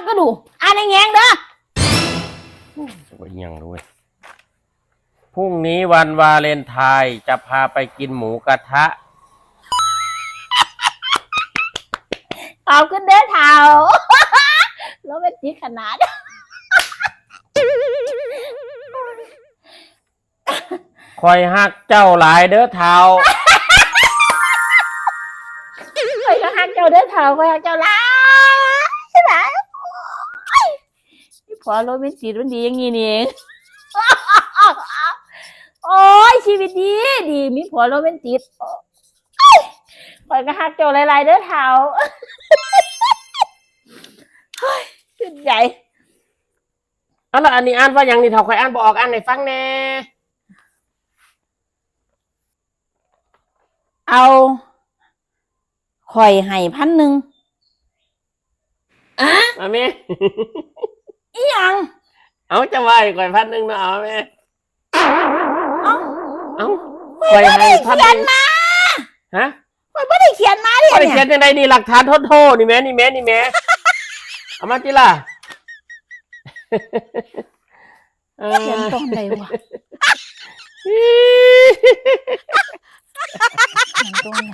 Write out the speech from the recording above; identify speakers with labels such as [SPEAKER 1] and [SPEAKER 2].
[SPEAKER 1] ก็ดูอ่านในแงงเด้อ
[SPEAKER 2] ว่ายังด้วยพรุ่งนี้วันวาเลนไทน์จะพาไปกินหมูกระทะ
[SPEAKER 1] ขอบคุณเด้อเท่าแล้วเป็นจีขนาด
[SPEAKER 2] คอยฮักเจ้าหลายเด้อเท้า
[SPEAKER 1] คอยฮักเจ้าเด้อเท่าคอยฮักเจ้าหลายหลายพี่พอโรแมนติกมันดีอย่างนี้นี่เองโอ้ยชีวิตดีดีมีผัวโรแมนติกคอยก็ฮักเจ้าหลายๆเด้อเท่าขึ้นใหญ่
[SPEAKER 2] เอาล่ะอันนี้อ่านว่าอย่างนี้เท่าคอยอ่านบอกอ่านให้ฟังแน่
[SPEAKER 1] เอาข่อยให้1,000อะ
[SPEAKER 2] มาแม่
[SPEAKER 1] อีหยัง
[SPEAKER 2] เอาจะว่าให้คอย1,000เนาะเอาแม่เอา
[SPEAKER 1] ข่อยให้1,000มา
[SPEAKER 2] ฮะ
[SPEAKER 1] ข่อยไม่ได้เขียนมาเนี่ย
[SPEAKER 2] ไม่ได้เขียนยังไงนี่หลักฐานโทษนี่แม่นี่แม่นี่แม่เอามาจิล่ะ
[SPEAKER 1] เขียนตรงไหนวะเขียนตรงไหน